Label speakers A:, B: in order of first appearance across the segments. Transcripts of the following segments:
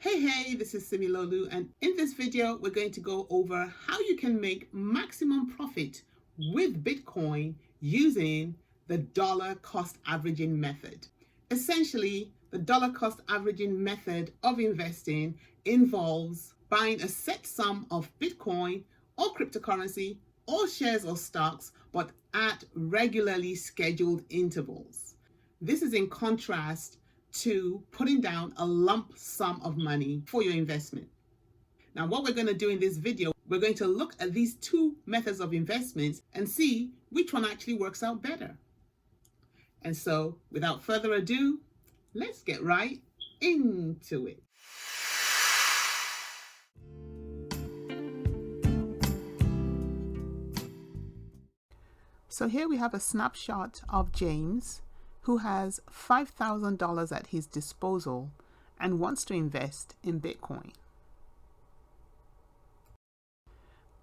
A: Hey, this is Simi Lolu, and in this video, we're going to go over how you can make maximum profit with Bitcoin using the dollar cost averaging method. Essentially, the dollar cost averaging method of investing involves buying a set sum of Bitcoin or cryptocurrency or shares or stocks, but at regularly scheduled intervals. This is in contrast to putting down a lump sum of money for your investment. Now, what we're going to do in this video, we're going to look at these two methods of investments and see which one actually works out better. And so, without further ado, let's get right into it. So here we have a snapshot of James, who has $5,000 at his disposal and wants to invest in Bitcoin.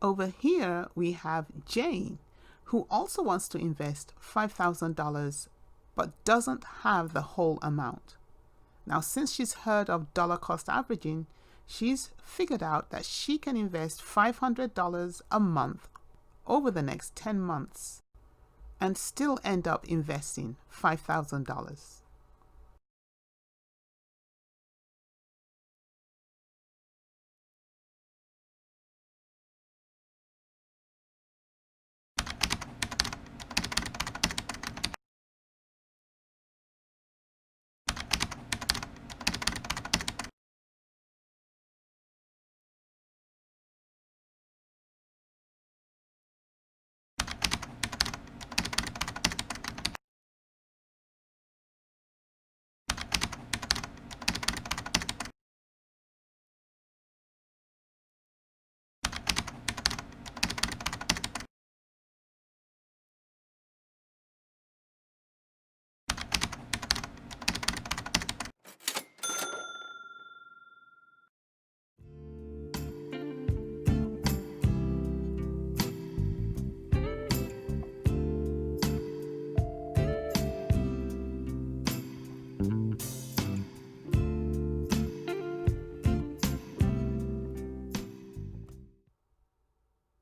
A: Over here we have Jane, who also wants to invest $5,000 but doesn't have the whole amount. Now, since she's heard of dollar cost averaging, she's figured out that she can invest $500 a month over the next 10 months and still end up investing $5,000.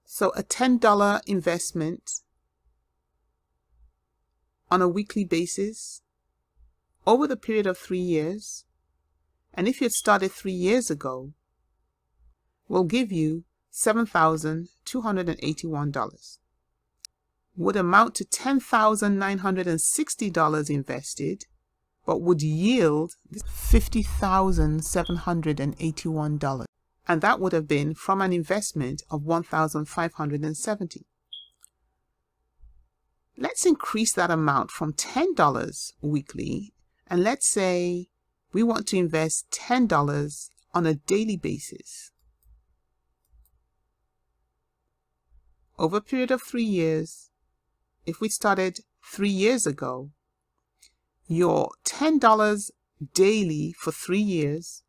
A: So a $10 investment on a weekly basis over the period of 3 years, and if you had started 3 years ago, will give you $7,281. Would amount to $10,960 invested, but would yield $50,781. And that would have been from an investment of $1,570. Let's increase that amount from $10 weekly, and let's say we want to invest $10 on a daily basis. Over a period of 3 years, if we started 3 years ago, your $10 daily for 3 years,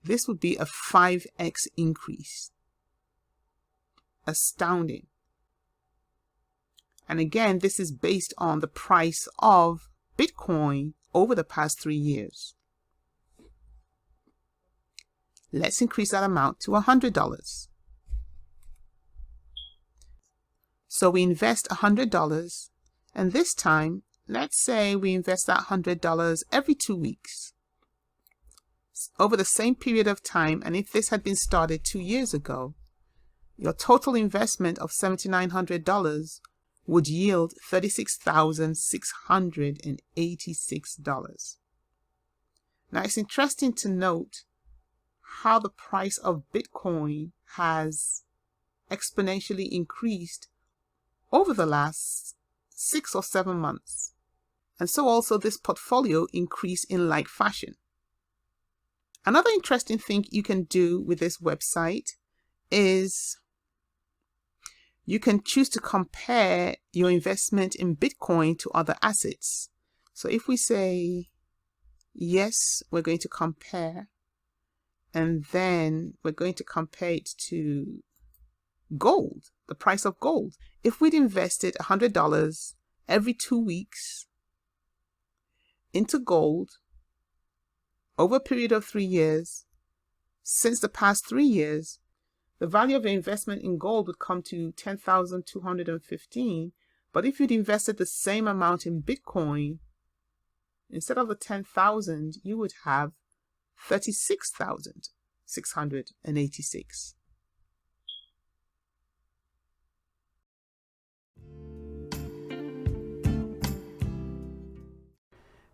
A: this would be a 5x increase. Astounding. And again, this is based on the price of Bitcoin over the past 3 years. Let's increase that amount to $100. So we invest $100, and this time, let's say we invest that $100 every 2 weeks. Over the same period of time, and if this had been started 2 years ago, your total investment of $7,900 would yield $36,686. Now, it's interesting to note how the price of Bitcoin has exponentially increased over the last 6 or 7 months. And so also this portfolio increased in like fashion. Another interesting thing you can do with this website is you can choose to compare your investment in Bitcoin to other assets. So if we say, yes, we're going to compare, and then we're going to compare it to gold, the price of gold. If we'd invested $100 every 2 weeks into gold, Over a period of 3 years, since the past 3 years, the value of your investment in gold would come to 10,215. But if you'd invested the same amount in Bitcoin, instead of the 10,000, you would have 36,686.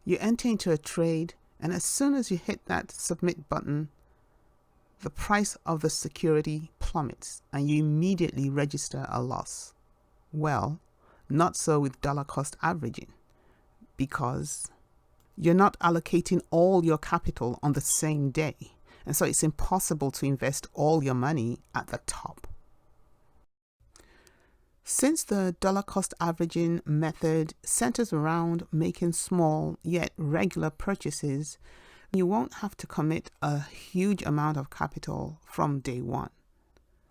A: You enter into a trade, and as soon as you hit that submit button, the price of the security plummets and you immediately register a loss. Well, not so with dollar cost averaging, because you're not allocating all your capital on the same day, and so it's impossible to invest all your money at the top. Since the dollar cost averaging method centers around making small yet regular purchases, you won't have to commit a huge amount of capital from day one.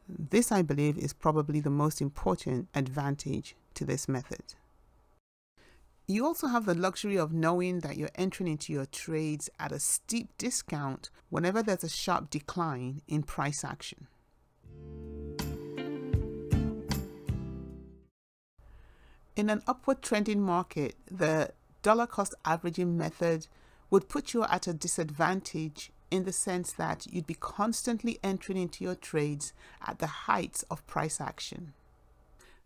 A: This, I believe, is probably the most important advantage to this method. You also have the luxury of knowing that you're entering into your trades at a steep discount whenever there's a sharp decline in price action. In an upward trending market, the dollar cost averaging method would put you at a disadvantage in the sense that you'd be constantly entering into your trades at the heights of price action.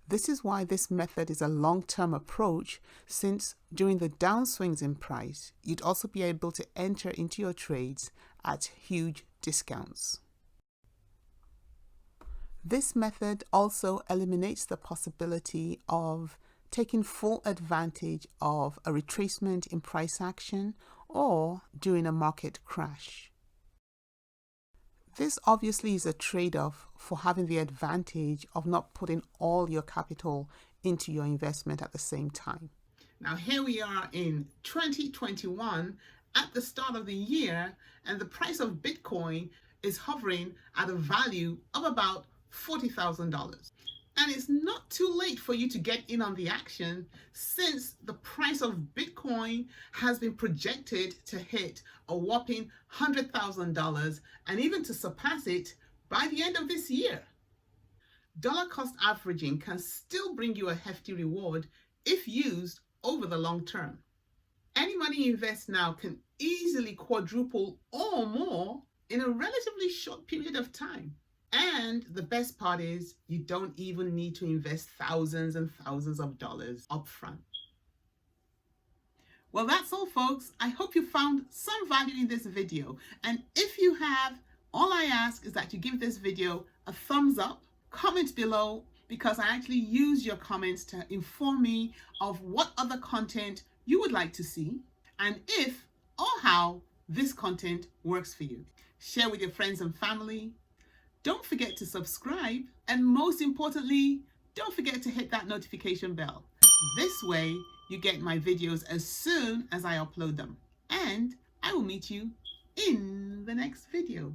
A: This is why this method is a long-term approach, since during the downswings in price, you'd also be able to enter into your trades at huge discounts. This method also eliminates the possibility of taking full advantage of a retracement in price action or during a market crash. This obviously is a trade-off for having the advantage of not putting all your capital into your investment at the same time. Now here we are in 2021 at the start of the year, and the price of Bitcoin is hovering at a value of about $40,000. And it's not too late for you to get in on the action, since the price of Bitcoin has been projected to hit a whopping $100,000 and even to surpass it by the end of this year. Dollar cost averaging can still bring you a hefty reward if used over the long term. Any money you invest now can easily quadruple or more in a relatively short period of time. And the best part is, you don't even need to invest thousands and thousands of dollars upfront. Well, that's all, folks. I hope you found some value in this video. And if you have, all I ask is that you give this video a thumbs up, comment below, because I actually use your comments to inform me of what other content you would like to see, and if or how this content works for you. Share with your friends and family. Don't forget to subscribe, and most importantly, don't forget to hit that notification bell. This way, you get my videos as soon as I upload them. And I will meet you in the next video.